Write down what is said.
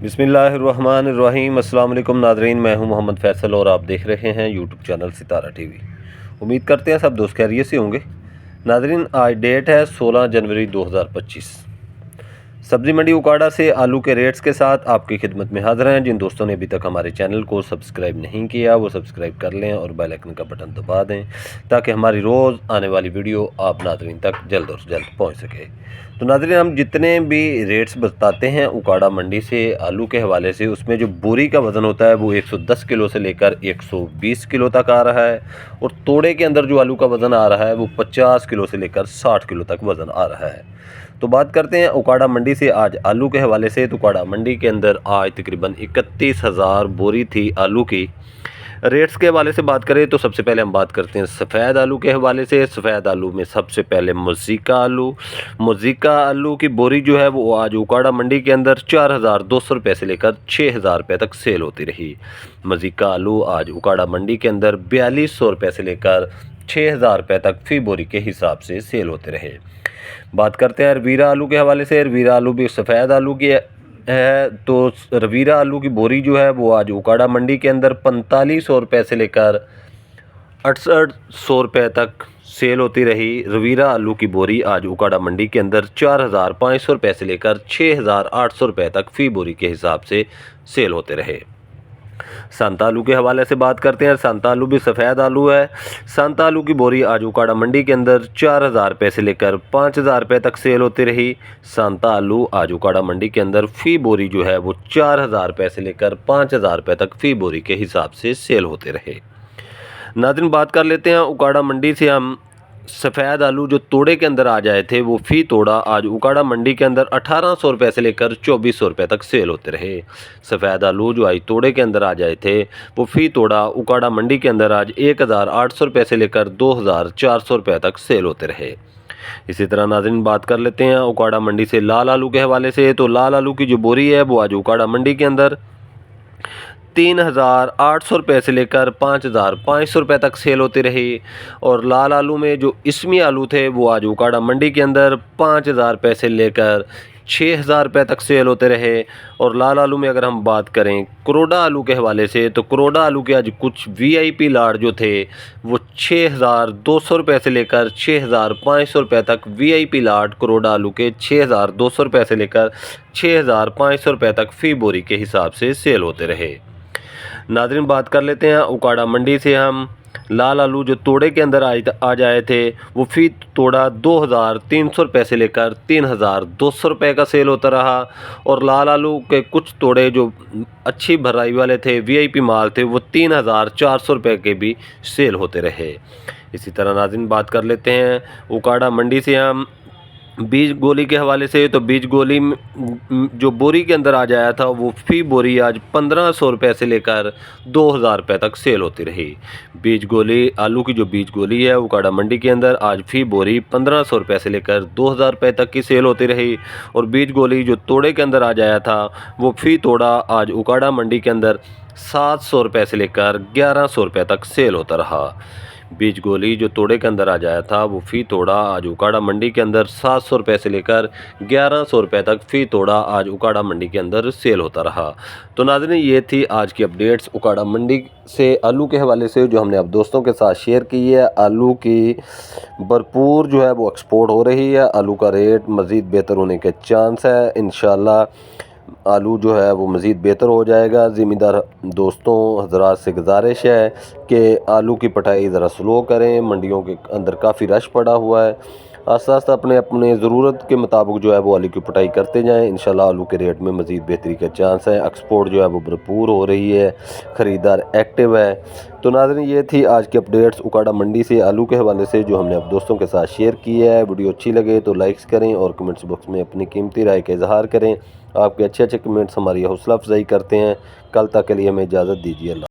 बिस्मिल्लाहिर्रहमानिर्रहीम। अस्सलाम वालेकुम नादरीन, मैं हूं मोहम्मद फैसल और आप देख रहे हैं यूट्यूब चैनल सितारा टीवी। उम्मीद करते हैं सब दोस्त खैरियत से होंगे। नादरीन, आज डेट है 16 जनवरी 2025। सब्ज़ी मंडी उकाड़ा से आलू के रेट्स के साथ आपकी खिदमत में हाज़िर हैं। जिन दोस्तों ने अभी तक हमारे चैनल को सब्सक्राइब नहीं किया वो सब्सक्राइब कर लें और बेल आइकन का बटन दबा दें ताकि हमारी रोज़ आने वाली वीडियो आप नादरीन तक जल्द और जल्द पहुंच सके। तो नादरीन, हम जितने भी रेट्स बताते हैं उकाड़ा मंडी से आलू के हवाले से, उसमें जो बोरी का वज़न होता है वो 110 किलो से लेकर 120 किलो तक आ रहा है और तोड़े के अंदर जो आलू का वज़न आ रहा है वो 50 किलो से लेकर 60 किलो तक वज़न आ रहा है। तो बात करते हैं उकाड़ा मंडी से आज आलू के हवाले से। तो उकाड़ा मंडी के अंदर आज तकरीबन 31,000 बोरी थी आलू की। रेट्स के हवाले से बात करें तो सबसे पहले हम बात करते हैं सफ़ेद आलू के हवाले से। सफ़ेद आलू में सबसे पहले मोज़ीका आलू की बोरी जो है वो आज उकाड़ा मंडी के अंदर 4,200 रुपये से लेकर 6,000 रुपये तक सेल होती रही। मोज़ीका आलू आज उकाड़ा मंडी के अंदर 4,200 रुपये से लेकर 6,000 रुपये तक फ़ी बोरी के हिसाब से सेल होते रहे। बात करते हैं रवीरा आलू के हवाले से। रवीरा आलू भी सफ़ेद आलू की है, तो रवीरा आलू की बोरी जो है वो आज उकाड़ा मंडी के अंदर 4,500 रुपये से लेकर 6,800 रुपये तक सेल होती रही। रवीरा आलू की बोरी आज उकाड़ा मंडी के अंदर 4,500 रुपये से लेकर 6,800 रुपये तक फ़ी बोरी के हिसाब से सेल होते रहे। संता आलू के हवाले से बात करते हैं। संता आलू भी सफ़ेद आलू है। संता आलू की बोरी आज उकाड़ा मंडी के अंदर 4,000 रुपये से लेकर 5,000 रुपये तक सेल होती रही। संता आलू आज उकाड़ा मंडी के अंदर फ़ी बोरी जो है वो 4,000 रुपये से लेकर 5,000 रुपये तक फ़ी बोरी के हिसाब से सेल होते रहे। नाज़रीन, बात कर लेते हैं उकाड़ा मंडी से हम सफ़ेद आलू जो तोड़े के अंदर आ जाए थे वो फ़ी तोड़ा आज उकाड़ा मंडी के अंदर 1,800 रुपये से लेकर 2,400 रुपये तक सेल होते रहे। सफ़ेद आलू जो आज तोड़े के अंदर आ जाए थे वो फ़ी तोड़ा उकाड़ा मंडी के अंदर आज 1,800 रुपये से लेकर 2,400 रुपये तक सेल होते रहे। इसी तरह नाज़रीन, बात कर लेते हैं उकाड़ा मंडी से लाल आलू के हवाले से। तो लाल आलू की जो बोरी है वो आज उकाड़ा मंडी के अंदर 3,800 रुपये से लेकर 5,500 रुपये तक सेल होती रही। और लाल आलू में जो इसमी आलू थे वो आज उकाड़ा मंडी के अंदर 5,000 रुपये से लेकर 6,000 रुपये तक सेल होते रहे। और लाल आलू में अगर हम बात करें करोड़ा आलू के हवाले से, तो करोड़ा आलू के आज कुछ VIP लाट जो थे वो 6,200 रुपये से लेकर 6,500 रुपये तक VIP लाट करोड़ा आलू के 6,200 रुपये से लेकर 6,500 रुपये तक फ़ी बोरी के हिसाब से सेल होते रहे। नाज़रीन, बात कर लेते हैं उकाड़ा मंडी से हम लाल आलू जो तोड़े के अंदर आ जाए थे वो फ़ी तोड़ा 2,300 रुपये से लेकर 3,200 रुपये का सेल होता रहा। और लाल आलू के कुछ तोड़े जो अच्छी भराई वाले थे VIP माल थे वो 3,400 रुपये के भी सेल होते रहे। इसी तरह नाज़रीन, बात कर लेते हैं उकाड़ा मंडी से हम बीज गोली के हवाले से। तो बीज गोली जो बोरी के अंदर आ जाया था वो फ़ी बोरी आज 1,500 रुपये से लेकर 2,000 रुपये तक सेल होती रही। बीज गोली आलू की जो बीज गोली है उकाड़ा मंडी के अंदर आज फ़ी बोरी 1,500 रुपये से लेकर 2,000 रुपये तक की सेल होती रही। और बीज गोली जो तोड़े के अंदर आ जाया था वो फ़ी तोड़ा आज उकाड़ा मंडी के अंदर 700 रुपये से लेकर 1,100 रुपये तक सेल होता रहा। बीज गोली जो तोड़े के अंदर आ जाया था वो फ़ी तोड़ा आज उकाड़ा मंडी के अंदर 700 रुपये से लेकर 1,100 रुपये तक फ़ी तोड़ा आज उकाड़ा मंडी के अंदर सेल होता रहा। तो नाज़रीन, ये थी आज की अपडेट्स उकाड़ा मंडी से आलू के हवाले से जो हमने अब दोस्तों के साथ शेयर की है। आलू की भरपूर जो है वो एक्सपोर्ट हो रही है। आलू का रेट मज़ीद बेहतर होने के चांस है। इंशाल्लाह आलू जो है वो मज़ीद बेहतर हो जाएगा। ज़िम्मेदार दोस्तों हज़रात से गुजारिश है कि आलू की पटाई ज़रा स्लो करें। मंडियों के अंदर काफ़ी रश पड़ा हुआ है। आस्ता आस्ता अपने अपने ज़रूरत के मुताबिक जो है वो आलू की पटाई करते जाएं। इंशाल्लाह आलू के रेट में मज़ीद बेहतरी का चांस है। एक्सपोर्ट जो है वो भरपूर हो रही है, ख़रीदार एक्टिव है। तो नाज़रीन, ये थी आज की अपडेट्स उकाड़ा मंडी से आलू के हवाले से जो हमने अब दोस्तों के साथ शेयर की है। वीडियो अच्छी लगे तो लाइक्स करें और कमेंट्स बॉक्स में अपनी कीमती राय का इजहार करें। आपके अच्छे कमेंट्स हमारी हौसला अफजाई करते हैं। कल तक के लिए हमें इजाज़त दीजिए। अल्लाह।